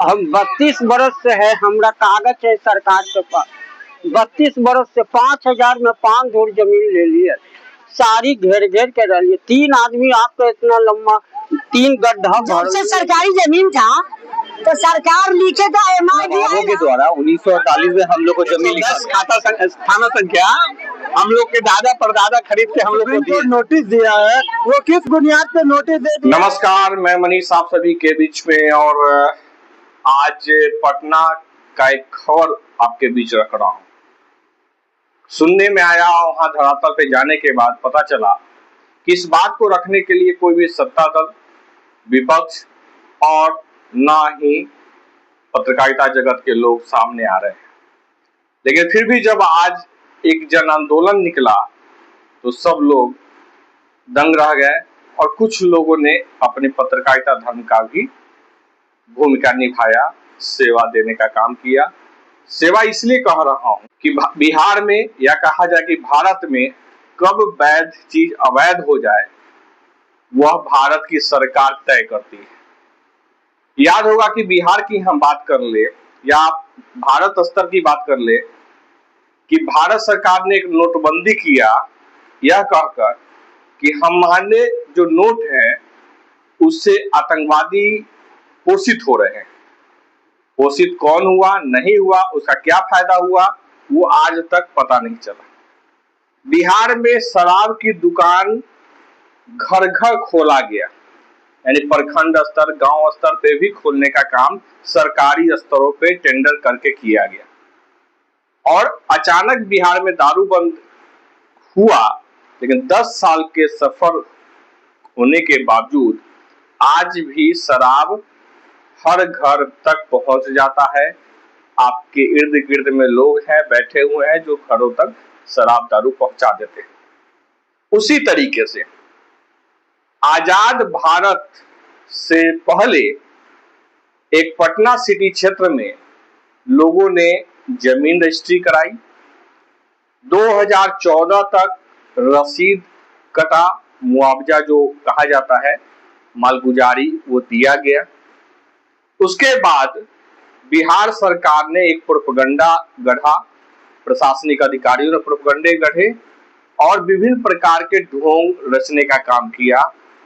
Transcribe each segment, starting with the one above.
हम 32 बरस से है, हमरा कागज है सरकार के पास। 32 बरस से 5,000 में 5 धूर जमीन ले लिए, सारी घेर घेर के रह लिए। 3 आदमी आपका इतना लंबा 3 गड्ढा जब से सरकारी जमीन था तो सरकार लिखे था नवाबों के द्वारा 1948 में हम लोग को जमीन लिखा थाना संख्या हम लोग के दादा परदादा खरीद के हम लोग को नोटिस दिया है, वो किस बुनियाद पे नोटिस दे दिया? नमस्कार, मैं मनीष आप सभी के बीच में, और आज पटना का एक खबर आपके बीच रख रहा हूँ। सुनने में आया, वहां धरातल पे जाने के बाद पता चला कि इस बात को रखने के लिए कोई भी सत्ता दल, विपक्ष और ना ही पत्रकारिता जगत के लोग सामने आ रहे हैं। लेकिन फिर भी जब आज एक जन आंदोलन निकला तो सब लोग दंग रह गए, और कुछ लोगों ने अपने पत्रकारिता धर्म का भी भूमिका निभाया, सेवा देने का काम किया। सेवा इसलिए कह रहा हूं कि बिहार में, या कहा जाए कि भारत में, कब वैध चीज अवैध हो जाए वह भारत की सरकार तय करती है। याद होगा कि बिहार की हम बात कर ले या भारत स्तर की बात कर ले कि भारत सरकार ने एक नोटबंदी किया, यह कहकर कि हमारे जो नोट हैं उससे आतंकवादी पोषित हो रहे हैं। पोषित कौन हुआ, नहीं हुआ, उसका क्या फायदा हुआ, वो आज तक पता नहीं चला। बिहार में शराब की दुकान घर घर खोला गया, यानी प्रखंड स्तर, गांव स्तर पे भी खोलने का काम सरकारी स्तरों पे टेंडर करके किया गया। और अचानक बिहार में दारू बंद हुआ, लेकिन 10 साल के सफर होने के बावजूद आज भी शराब हर घर तक पहुंच जाता है। आपके इर्द गिर्द में लोग हैं, बैठे हुए हैं, जो घरों तक शराब दारू पहुंचा देते हैं। उसी तरीके से आजाद भारत से पहले एक पटना सिटी क्षेत्र में लोगों ने जमीन रजिस्ट्री कराई। 2014 तक रसीद कटा, मुआवजा जो कहा जाता है, मालगुजारी, वो दिया गया। उसके बाद बिहार सरकार ने एक प्रोपगंडा गढ़ा, प्रशासनिक अधिकारियों ने प्रोपगंडे गढ़े और विभिन्न प्रकार के ढोंग रचने का काम किया,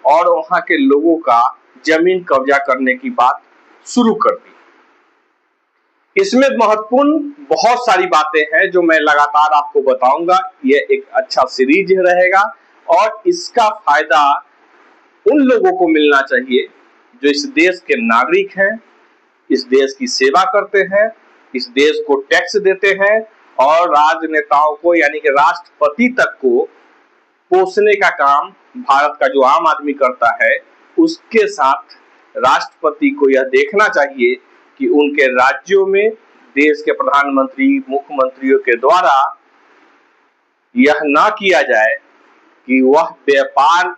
और वहां के लोगों का जमीन कब्जा करने की बात शुरू कर दी। इसमें महत्वपूर्ण बहुत सारी बातें हैं जो मैं लगातार आपको बताऊंगा। यह एक अच्छा सीरीज रहेगा, और इसका फायदा उन लोगों को मिलना चाहिए जो इस देश के नागरिक हैं, इस देश की सेवा करते हैं, इस देश को टैक्स देते हैं, और राजनेताओं को, यानी कि राष्ट्रपति तक को पोषने का काम भारत का जो आम आदमी करता है। उसके साथ राष्ट्रपति को यह देखना चाहिए कि उनके राज्यों में देश के प्रधानमंत्री, मुख्यमंत्रियों के द्वारा यह ना किया जाए कि वह व्यापार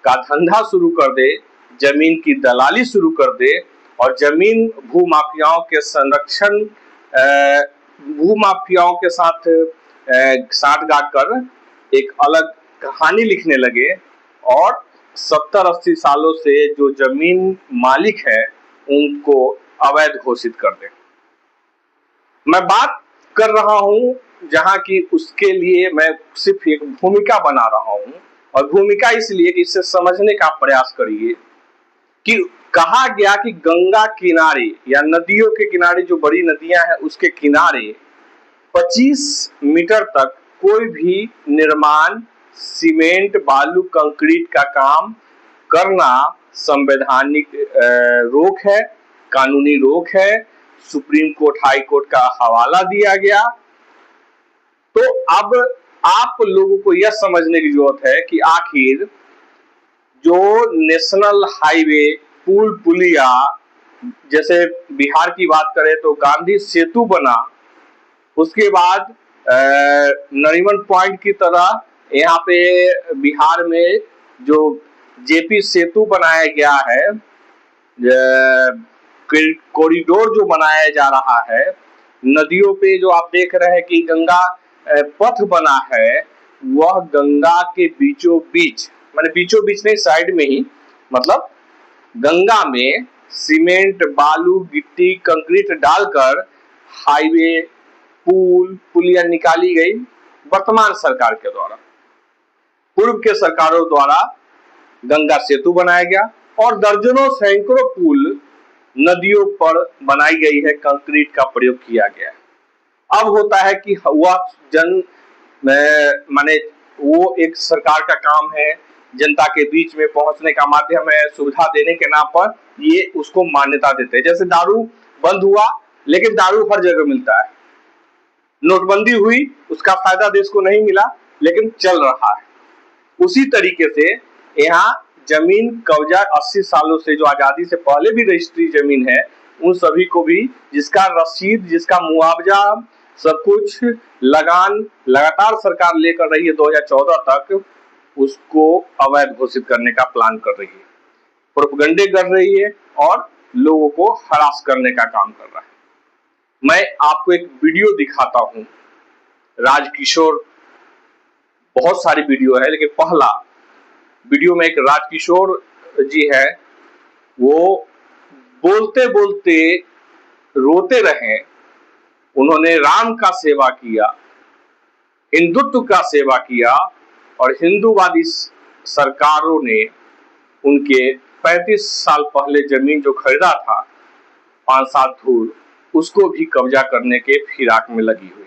का धंधा शुरू कर दे, जमीन की दलाली शुरू कर दे, और जमीन भूमाफियाओं के संरक्षण, भूमाफियाओं के साथ साठगांठ कर एक अलग कहानी लिखने लगे, और 70-80 सालों से जो जमीन मालिक है उनको अवैध घोषित कर दे। मैं बात कर रहा हूं जहां की उसके लिए मैं सिर्फ एक भूमिका बना रहा हूं, और भूमिका इसलिए कि इसे समझने का प्रयास करिए कि कहा गया कि गंगा किनारे या नदियों के किनारे, जो बड़ी नदियां हैं उसके किनारे 25 मीटर तक कोई भी निर्माण, सीमेंट, बालू, कंक्रीट का काम करना संवैधानिक रोक है, कानूनी रोक है। सुप्रीम कोर्ट, हाई कोर्ट का हवाला दिया गया। तो अब आप लोगों को यह समझने की जरूरत है कि आखिर जो नेशनल हाईवे, पुल पुलिया, जैसे बिहार की बात करें तो गांधी सेतु बना, उसके बाद नरीमन पॉइंट की तरह यहाँ पे बिहार में जो जेपी सेतु बनाया गया है, कॉरिडोर जो बनाया जा रहा है, नदियों पे जो आप देख रहे हैं कि गंगा पथ बना है, वह गंगा के बीचों बीच, माने बीचों बीच नहीं, साइड में ही, मतलब गंगा में सीमेंट, बालू, गिट्टी, कंक्रीट डालकर हाईवे, पुलिया निकाली गई वर्तमान सरकार के द्वारा। पूर्व के सरकारों द्वारा गंगा सेतु बनाया गया और दर्जनों सैकड़ों पुल नदियों पर बनाई गई है, कंक्रीट का प्रयोग किया गया है। अब होता है कि वह माने वो एक सरकार का काम है, जनता के बीच में पहुंचने का माध्यम है, सुविधा देने के नाम पर ये उसको मान्यता देते हैं। जैसे दारू बंद हुआ, लेकिन दारू हर जगह मिलता है। नोटबंदी हुई, उसका फायदा देश को नहीं मिला, लेकिन चल रहा है। उसी तरीके से यहाँ जमीन कब्जा 80 सालों से, जो आजादी से पहले भी रजिस्ट्री जमीन है, उन सभी को भी जिसका रसीद, जिसका मुआवजा, सब कुछ लगान लगातार सरकार लेकर रही है 2014 तक, उसको अवैध घोषित करने का प्लान कर रही है, प्रोपगंडे कर रही है और लोगों को हरास करने का काम कर रहा है। मैं आपको एक वीडियो दिखाता हूं, राजकिशोर, बहुत सारी वीडियो है, लेकिन पहला वीडियो में एक राजकिशोर जी है, वो बोलते बोलते रोते रहे। उन्होंने राम का सेवा किया, हिंदुत्व का सेवा किया और हिंदूवादी सरकारों ने उनके 35 साल पहले जमीन जो खरीदा था 5-7 धूर, उसको भी कब्जा करने के फिराक में लगी हुई।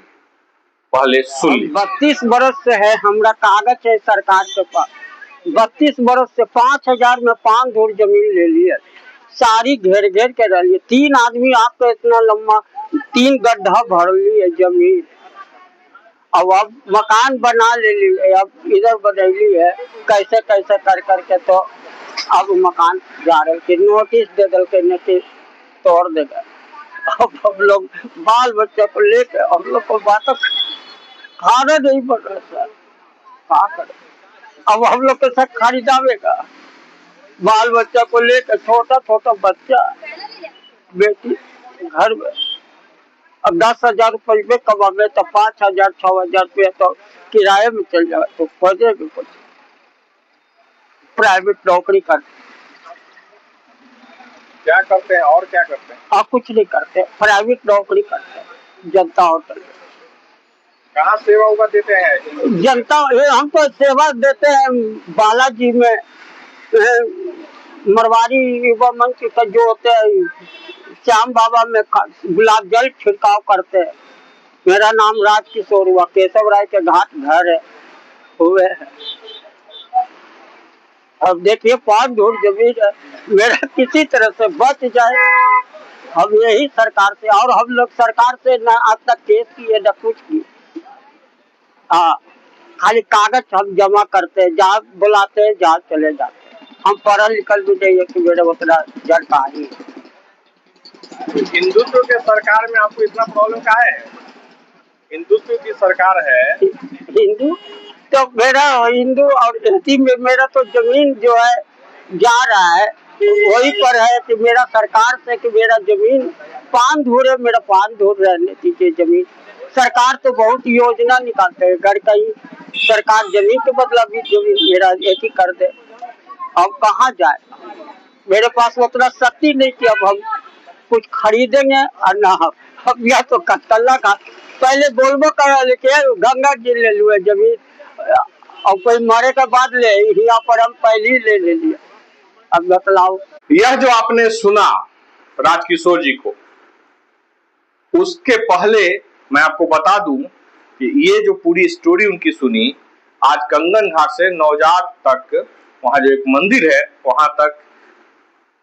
पहले सुन ली। 32 बरस से है, हमरा कागज है सरकार के पास। 32 बरस से 5000 में 5 धूर जमीन ले लिए, सारी घेर घेर के रह लिए। 3 आदमी आपको इतना लंबा 3 गड्ढा भर लिए जमीन। अब मकान बना ले लिए, अब इधर बदली है, कैसे कैसे कर करके तो अब मकान जा रहे कि नोटिस दे दल के नोटिस तोड़ देगा। अब हम लोग बाल बच्चे को लेके हम लोग को बात खाना नहीं पड़ रहा सर, क्या करें। अब हम लोग के साथ खरीदावेगा, बाल बच्चा को लेकर, छोटा छोटा बच्चा, बेटी घर में। अब 10,000 रुपये कमावे तो 5,000 6,000 रुपये तो किराए में चल जाए, तो खोजे भी कुछ प्राइवेट नौकरी करते। क्या करते हैं और क्या करते हैं? आप कुछ नहीं करते, प्राइवेट नौकरी करते हैं, जनता होटल। कहाँ सेवा उवा देते हैं? जनता, हम तो सेवा देते हैं बालाजी में, मरवाड़ी युवा मंच का जो होते हैं, श्याम बाबा में गुलाब जल छिड़काव करते हैं। मेरा नाम राजकिशोर हुआ, केशव राय के घाट घर है हुए है। अब देखिए 5 धूर जमीन है, मेरा किसी तरह से बच जाए, हम यही सरकार से, और हम लोग सरकार से न आज तक केस किए न कुछ किए। हाँ, खाली कागज हम जमा करते हैं, जहाँ बुलाते हैं जहाँ चले जाते हैं। हम पढ़ा लिखल भी नहीं है कि मेरे उतना जानकारी। हिंदुत्व के सरकार में आपको इतना प्रॉब्लम का है? हिंदुत्व की सरकार है। हिंदू तो मेरा हिंदू और हिंदी में मेरा तो जमीन जो है जा रहा है, वही पर है कि मेरा सरकार से कि मेरा जमीन 5 धूर है, मेरा 5 धूर रहने दीजिए जमीन। सरकार तो बहुत योजना निकालते हैं, घर का ही सरकार जमीन के बदला भी जमीन मेरा एक ही कर दे। अब कहाँ जाए, मेरे पास उतना शक्ति नहीं कि अब हम कुछ खरीदेंगे और ना हम या तो कत्तला का पहले बोलबो करा, लेकिन गंगा जी ले लुए जमीन, और कोई मरे के बाद ले, यहाँ पर हम पहले ही ले लिया। अब बतलाओ। यह जो आपने सुना राजकिशोर जी को, उसके पहले मैं आपको बता दूं कि ये जो पूरी स्टोरी उनकी सुनी, आज कंगन घाट से नौजात तक, वहां जो एक मंदिर है, वहां तक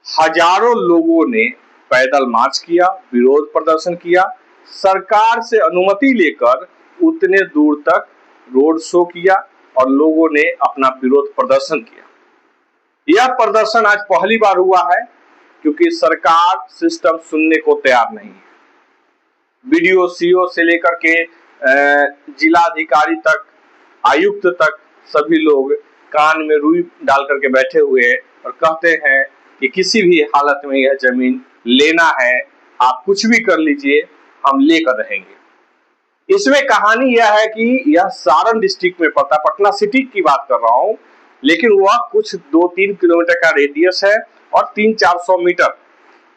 हजारों लोगों ने पैदल मार्च किया, विरोध प्रदर्शन किया, सरकार से अनुमति लेकर उतने दूर तक रोड शो किया और लोगों ने अपना विरोध प्रदर्शन किया। यह प्रदर्शन आज पहली बार हुआ है, क्योंकि सरकार सिस्टम सुनने को तैयार नहीं है। बीडीओ सीओ से लेकर के जिला अधिकारी तक, आयुक्त तक, सभी लोग कान में रुई डाल करके बैठे हुए हैं और कहते हैं कि किसी भी हालत में यह जमीन लेना है, आप कुछ भी कर लीजिए, हम लेकर रहेंगे। इसमें कहानी यह है कि यह सारण डिस्ट्रिक्ट में पड़ता, पटना सिटी की बात कर रहा हूँ, लेकिन वह कुछ 2-3 किलोमीटर का रेडियस है और 300-400 मीटर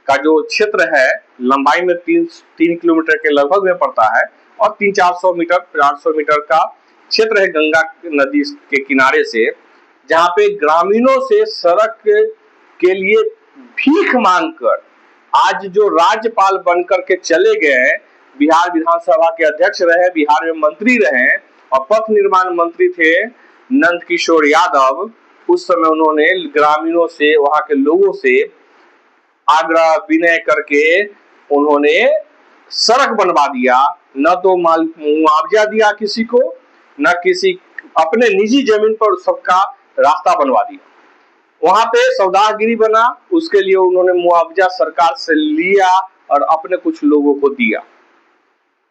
का जो क्षेत्र है लंबाई में 3 किलोमीटर के लगभग में पड़ता है और 300-400 मीटर 400 मीटर का क्षेत्र है गंगा नदी के किनारे से, जहाँ पे ग्रामीणों से सड़क के लिए भीख मांगकर आज जो राज्यपाल बनकर के चले गए, बिहार विधानसभा के अध्यक्ष रहे, बिहार में मंत्री रहे और पथ निर्माण मंत्री थे नंद किशोर यादव। उस समय उन्होंने ग्रामीणों से, वहां के लोगों से आग्रह विनय करके उन्होंने सड़क बनवा दिया, न तो मुआवजा दिया किसी को, न किसी अपने निजी जमीन पर सबका रास्ता बनवा दिया। वहां पे सौदागिरी बना, उसके लिए उन्होंने मुआवजा सरकार से लिया और अपने कुछ लोगों को दिया।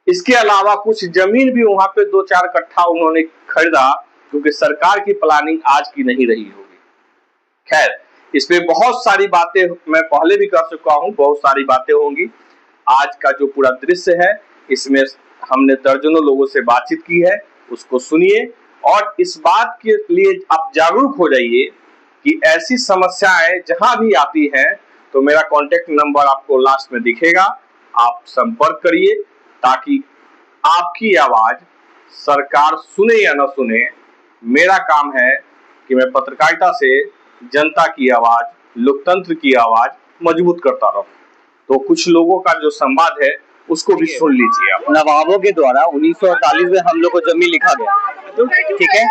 इसके अलावा कुछ जमीन भी वहां पे 2-4 कट्ठा उन्होंने खरीदा, क्योंकि सरकार की प्लानिंग आज की नहीं रही होगी। खैर, इसमें बहुत सारी बातें मैं पहले भी कर चुका हूं, बहुत सारी बातें होंगी। आज का जो पूरा दृश्य है, इसमें हमने दर्जनों लोगों से बातचीत की है, उसको सुनिए और इस बात के लिए आप जागरूक हो जाइए कि ऐसी समस्याएं जहां भी आती हैं तो मेरा कॉन्टेक्ट नंबर आपको लास्ट में दिखेगा, आप संपर्क करिए ताकि आपकी आवाज सरकार सुने या न सुने, मेरा काम है कि मैं पत्रकारिता से जनता की आवाज, लोकतंत्र की आवाज मजबूत करता रहूं। तो कुछ लोगों का जो संवाद है उसको भी सुन लीजिए आप। नवाबों के द्वारा 1948 में हम लोग को जमीन लिखा गया, ठीक है,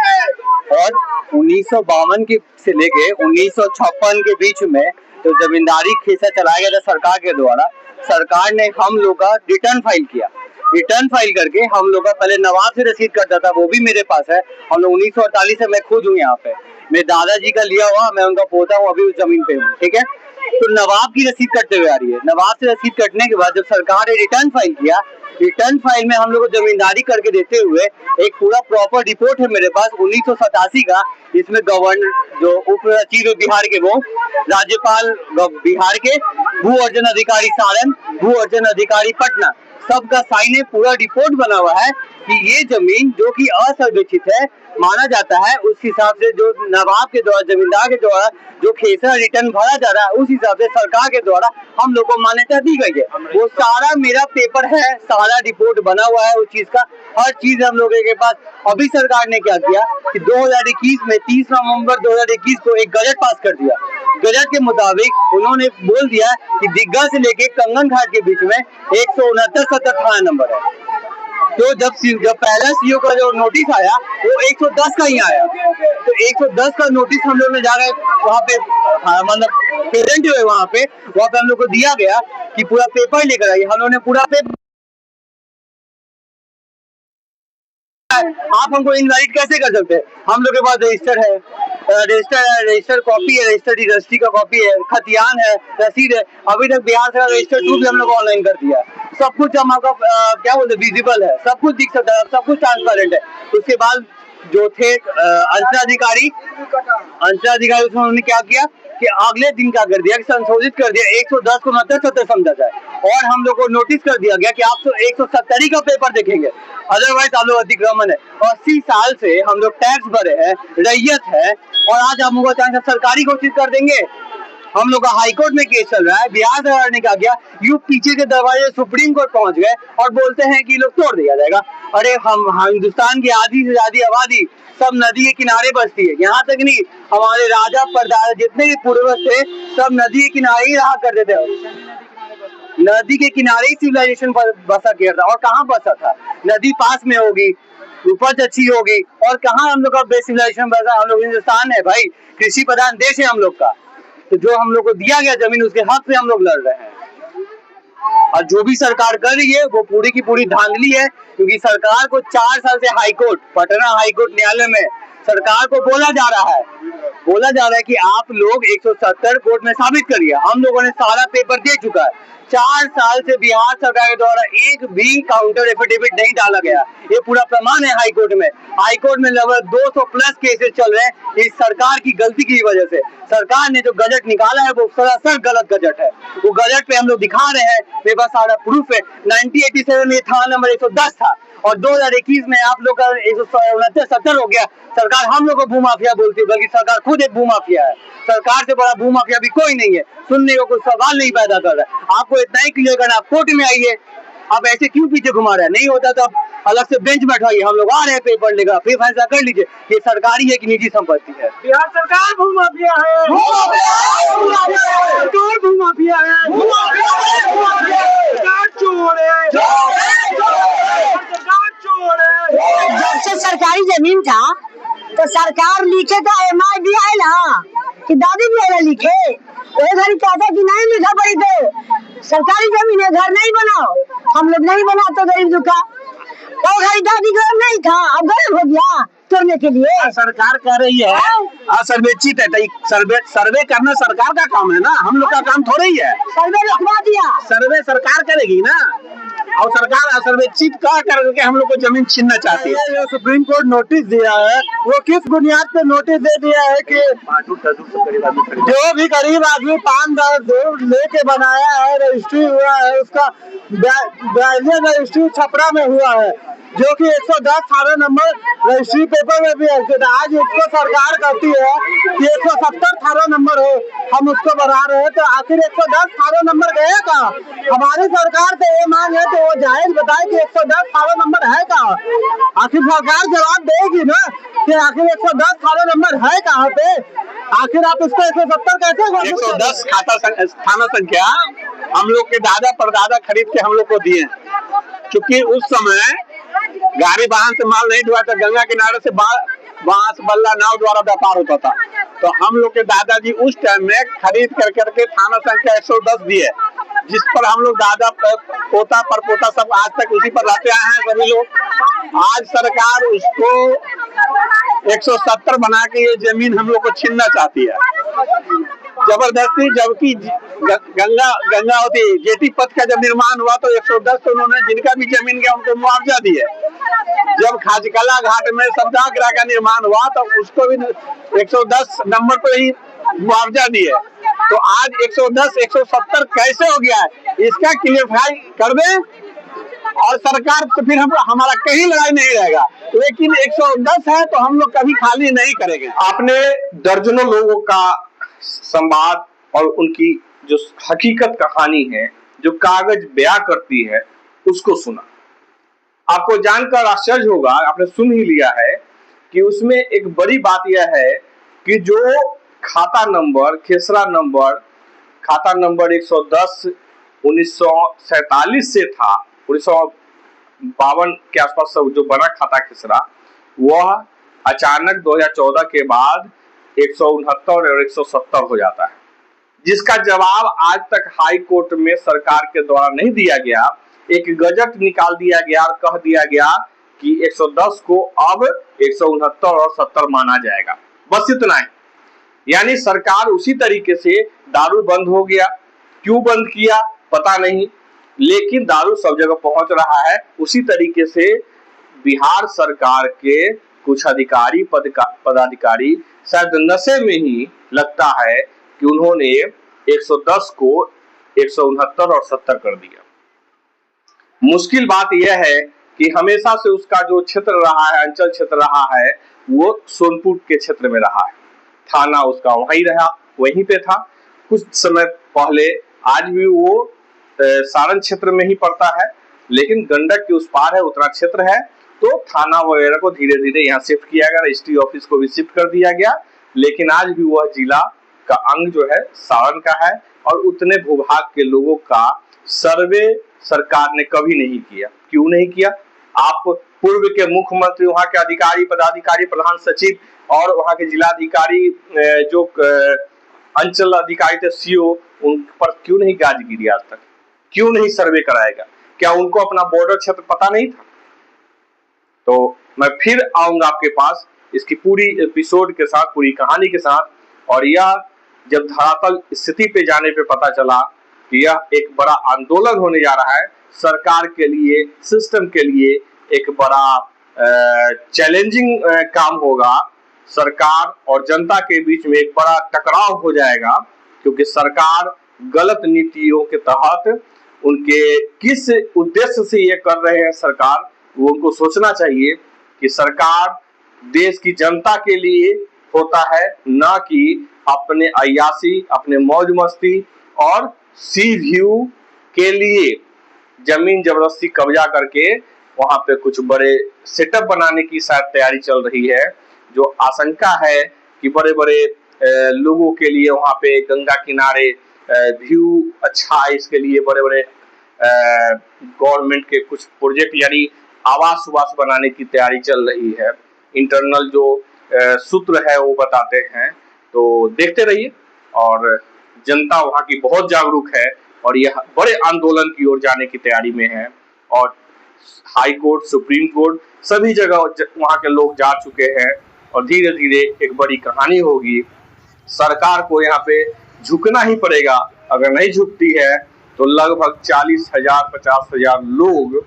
और 1952 के से लेके 1956 के बीच में तो जमींदारी खेसा चलाया गया था सरकार के द्वारा। सरकार ने हम लोग का रिटर्न फाइल किया, रिटर्न फाइल करके हम लोग का पहले नवाब से रसीद करता था, वो भी मेरे पास है। हम लोग 1948 से मैं खुद हूँ यहाँ पे, मेरे दादाजी का लिया हुआ, मैं उनका पोता हूँ, अभी उस जमीन पे हूँ, ठीक है। तो नवाब की रसीद कटते हुए आ रही है। नवाब से रसीद कटने के बाद जब सरकार ने रिटर्न फाइल किया, रिटर्न फाइल में हम लोग को जमींदारी करके देते हुए एक पूरा प्रॉपर रिपोर्ट है मेरे पास 1987 का, जिसमें गवर्नर जो उप सचिव बिहार के, वो राज्यपाल बिहार के, भू अर्जन अधिकारी सारण, भू अर्जन अधिकारी पटना, सबका साइन है, पूरा रिपोर्ट बना हुआ है कि ये जमीन जो कि असंरक्षित है माना जाता है। उस हिसाब से जो नवाब के द्वारा, जमींदार के द्वारा जो खेसरा रिटर्न भरा जा रहा है, उस हिसाब से सरकार के द्वारा हम लोग को मान्यता दी गई है। वो सारा मेरा पेपर है, सारा रिपोर्ट बना हुआ है उस चीज का, हर चीज हम लोगों के पास। अभी सरकार ने क्या किया कि 2021 में 30 नवंबर 2021 को एक गजट पास कर दिया। गजट के मुताबिक उन्होंने बोल दिया कि दिग्गा से लेके कंगन घाट के बीच में 169-70 थाना नंबर है। तो जब पहला सीओ का जो नोटिस आया वो 110 का ही आया, तो 110 का नोटिस हम लोग ने जाकर वहाँ पे मतलब प्रेजेंट हुए, वहाँ पे हम लोग को दिया गया कि पूरा पेपर लेकर आइए। हम लोग ने पूरा पेपर, आप हमको इनवैलिड कैसे कर सकते हैं? हम लोग के पास रजिस्टर है, रजिस्टर कॉपी है, रजिस्ट्री का कॉपी है, खतियान है, रसीद है। अभी तक बिहार से रजिस्टर 2 भी हम लोग ऑनलाइन कर दिया। सब कुछ हम आपका क्या बोलते हैं, विजिबल है, सब कुछ दिख सकता है, सब कुछ ट्रांसपेरेंट है। उसके बाद जो थे अंचलाधिकारी, उसमें उन्होंने क्या किया कि अगले दिन क्या कर दिया कि संशोधित कर दिया, 110 को 69-70 समझा जाए, और हम लोग को नोटिस कर दिया गया कि आप तो 170 का पेपर देखेंगे, अदरवाइज आप लोग अतिक्रमण है। 80 साल से हम लोग टैक्स भरे हैं, रैयत है, और आज हम लोग अचानक सरकारी घोषित कर देंगे। हम लोग का हाईकोर्ट में केस चल रहा है। बिहार सरकार ने क्या किया, यू पीछे के दरवाजे सुप्रीम कोर्ट पहुंच गए और बोलते हैं कि लोग तोड़ दिया जाएगा। अरे हम हिंदुस्तान की आधी से ज्यादा आबादी सब नदी के किनारे बसती है। यहाँ तक नहीं, हमारे राजा परदादा जितने भी पूर्वज थे सब नदी के किनारे ही रहा करते थे, नदी के किनारे ही सिविलाइजेशन बसा किया था। और कहाँ बसा था, नदी पास में होगी, उपज अच्छी होगी, और कहाँ हम लोग का बेस सिविलाइजेशन बसा। हम लोग हिंदुस्तान है भाई, कृषि प्रधान देश है हम लोग का, तो जो हम लोग को दिया गया जमीन उसके हक पे हम लोग लड़ रहे हैं। और जो भी सरकार कर रही है वो पूरी की पूरी धांधली है, क्योंकि सरकार को 4 साल से हाईकोर्ट, पटना हाईकोर्ट न्यायालय में सरकार को बोला जा रहा है कि आप लोग 170 कोर्ट में साबित करिए। हम लोगों ने सारा पेपर दे चुका है। 4 साल से बिहार सरकार के द्वारा एक भी काउंटर एफिडेविट नहीं डाला गया। ये पूरा प्रमाण है हाईकोर्ट में। हाईकोर्ट में लगभग 200 प्लस केसेस चल रहे हैं इस सरकार की गलती की वजह से। सरकार ने जो गजट निकाला है वो सरासर गलत गजट है। वो गजट पे हम लोग दिखा रहे हैं, मेरे पास सारा प्रूफ है। 1987 में थाना नंबर 110 था, और 2021 में आप लोग का 169-70 हो गया। सरकार हम लोग को भूमाफिया बोलती है, बल्कि सरकार खुद एक भूमाफिया है। सरकार से बड़ा भूमाफिया भी कोई नहीं है। सुनने को कोई सवाल नहीं पैदा कर रहा है। आपको इतना ही क्लियर करना, आप कोर्ट में आइए। आप ऐसे क्यों पीछे घुमा रहे हैं? नहीं होता तो आप अलग से बेंच बैठाइए, हम लोग आ रहे हैं पेपर लेकर, फिर फैसला कर लीजिए ये सरकारी है कि निजी संपत्ति है। बिहार सरकार भूमाफिया है, सरकार भूमाफिया है, सरकार चोर है, सरकार चोर है। जब से सरकारी जमीन था तो सरकार लिखे तो एमआई भी आए ना कि दादी भी आए लिखे, वही घड़ी कहता कि नहीं लिखा पड़ी तो सरकारी जमीन है, घर नहीं बनाओ। हम लोग नहीं बनाते गरीब दुखा, वो घड़ी दादी घर नहीं था, अब घर हो गया तोड़ने के लिए। सरकार कह रही है असर्वेक्षित है, सर्वे करना सरकार का काम है ना, हम लोग का काम थोड़ा ही है। सर्वे लिखवा दिया, सर्वे सरकार करेगी ना, और सरकार असर्वेक्षित कह करके हम लोग को जमीन छीनना चाहती है। जो सुप्रीम कोर्ट नोटिस दिया है, वो किस बुनियाद पे नोटिस दे दिया है कि जो भी गरीब आदमी 5-10 लेके बनाया है, रजिस्ट्री हुआ है, उसका रजिस्ट्री छपरा में हुआ है, जो कि 110 थाना नंबर रजिस्ट्री पेपर में भी है। आज उसको सरकार कहती है कि 170 थाना नंबर हो, हम उसको बढ़ा रहे हैं, तो आखिर 110 थाना नंबर गए कहाँ? हमारी सरकार से ये मांग है तो वो जायज बताए कि 110 थाना नंबर है कहाँ? आखिर सरकार जवाब देगी ना कि आखिर 110 थाना नंबर है कहाँ पे? आखिर आप इसको 170 कैसे? 110 थाना संख्या हम लोग के दादा परदादा खरीद के हम लोग को दिए, क्योंकि उस समय गाड़ी वाहन से माल नहीं ढुआ था, गंगा किनारे से बांस बल्ला नाव द्वारा व्यापार होता था। तो हम लोग के दादाजी उस टाइम में खरीद कर करके थाना संख्या 110 दिए, जिस पर हम लोग दादा पोता पर पोता सब आज तक उसी पर रहते आए हैं सभी लोग। आज सरकार उसको 170 बना के ये जमीन हम लोग को छीनना चाहती है जबरदस्ती, जबकि गंगावती जेटी पथ का जब निर्माण हुआ तो 110 तो उन्होंने जिनका भी जमीन गया उनको मुआवजा दिए। जब खाजकला घाट में सत्याग्रह का निर्माण हुआ तो उसको भी 110 नंबर पर ही मुआवजा दिए। तो आज 110 170 कैसे हो गया है, इसका क्लियरिफाई कर दें और सरकार तो फिर हमारा कहीं लड़ाई नहीं रहेगा। लेकिन 110 है तो हम लोग कभी खाली नहीं करेंगे। आपने दर्जनों लोगों का संवाद और उनकी जो हकीकत कहानी है, जो कागज बयां करती है, उसको सुना। आपको जानकर आश्चर्य होगा, आपने सुन ही लिया है कि उसमें एक बड़ी बात यह है कि जो खाता नंबर खेसरा नंबर खाता नंबर 110 1947 से था, 1952 के आसपास जो बना खाता खेसरा, वह अचानक 2014 के बाद 169 और 170 हो जाता है, जिसका जवाब आज तक हाई कोर्ट में सरकार के द्वारा नहीं दिया गया। एक गजट निकाल दिया गया और कह दिया गया कि 110 को अब 169 और 70 माना जाएगा, बस इतना ही। यानी सरकार उसी तरीके से, दारू बंद हो गया, क्यों बंद किया पता नहीं, लेकिन दारू सब जगह पहुंच रहा है। उसी तरीके से बिहार सरकार के कुछ अधिकारी पदाधिकारी शायद नशे में ही लगता है कि उन्होंने 110 को 169 और 70 कर दिया। मुश्किल बात यह है कि हमेशा से उसका जो क्षेत्र रहा है, अंचल क्षेत्र रहा है, वो सोनपुर के क्षेत्र में रहा है, थाना उसका वहीं रहा, वहीं पे था कुछ समय पहले। आज भी वो सारण क्षेत्र में ही पड़ता है, लेकिन गंडक के उस पार है, उत्तरा क्षेत्र है, तो थाना वगैरह को धीरे धीरे यहाँ शिफ्ट किया गया, रजिस्ट्री ऑफिस को भी शिफ्ट कर दिया गया। लेकिन आज भी वह जिला का अंग जो है सारण का है, और उतने भूभाग के लोगों का सर्वे सरकार ने कभी नहीं किया। क्यों नहीं किया? आप पूर्व के मुख्यमंत्री, वहां के अधिकारी पदाधिकारी, प्रधान सचिव और वहां के जिलाधिकारी, जो अंचल अधिकारी थे, सीओ, उन पर क्यों नहीं गाज गिरी आज तक? क्यों नहीं सर्वे कराएगा? क्या उनको अपना बॉर्डर क्षेत्र पता नहीं था? तो मैं फिर आऊंगा आपके पास इसकी पूरी एपिसोड के साथ, पूरी कहानी के साथ। और यह जब धरातल स्थिति पे जाने पे पता चला कि यह एक बड़ा आंदोलन होने जा रहा है, सरकार के लिए, सिस्टम के लिए एक बड़ा चैलेंजिंग काम होगा। सरकार और जनता के बीच में एक बड़ा टकराव हो जाएगा, क्योंकि सरकार गलत नीतियों के तहत उनके किस उद्देश्य से ये कर रहे हैं सरकार, वो उनको सोचना चाहिए कि सरकार देश की जनता के लिए होता है, ना कि अपने अय्यासी, अपने मौज मस्ती और सी व्यू के लिए जमीन जबरदस्ती कब्जा करके वहां पे कुछ बड़े सेटअप बनाने की शायद तैयारी चल रही है। जो आशंका है कि बड़े बड़े लोगों के लिए वहां पे गंगा किनारे व्यू अच्छा है, इसके लिए बड़े बड़े गवर्नमेंट के कुछ प्रोजेक्ट यानी आवास उवास बनाने की तैयारी चल रही है। इंटरनल जो सूत्र है वो बताते हैं, तो देखते रहिए। और जनता वहां की बहुत जागरूक है और यह बड़े आंदोलन की ओर जाने की तैयारी में है। और हाई कोर्ट, सुप्रीम कोर्ट, सभी जगह वहां के लोग जा चुके हैं और धीरे धीरे एक बड़ी कहानी होगी। सरकार को यहाँ पे झुकना ही पड़ेगा। अगर नहीं झुकती है तो लगभग 40,000 50,000 लोग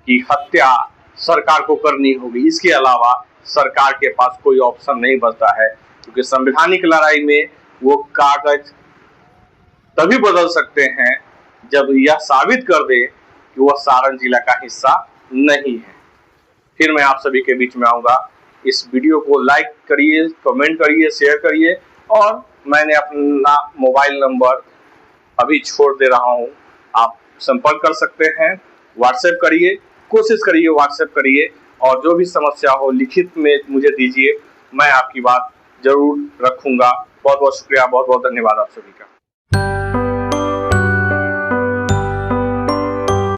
की हत्या सरकार को करनी होगी। इसके अलावा सरकार के पास कोई ऑप्शन नहीं बचता है, क्योंकि संवैधानिक लड़ाई में वो कागज तभी बदल सकते हैं जब यह साबित कर दे कि वह सारण जिला का हिस्सा नहीं है। फिर मैं आप सभी के बीच में आऊंगा। इस वीडियो को लाइक करिए, कमेंट करिए, शेयर करिए। और मैंने अपना मोबाइल नंबर अभी छोड़ दे रहा हूं, आप संपर्क कर सकते हैं। व्हाट्सएप करिए, कोशिश करिए व्हाट्सएप करिए, और जो भी समस्या हो लिखित में मुझे दीजिए, मैं आपकी बात जरूर रखूंगा। बहुत बहुत शुक्रिया, बहुत बहुत धन्यवाद आप सभी का।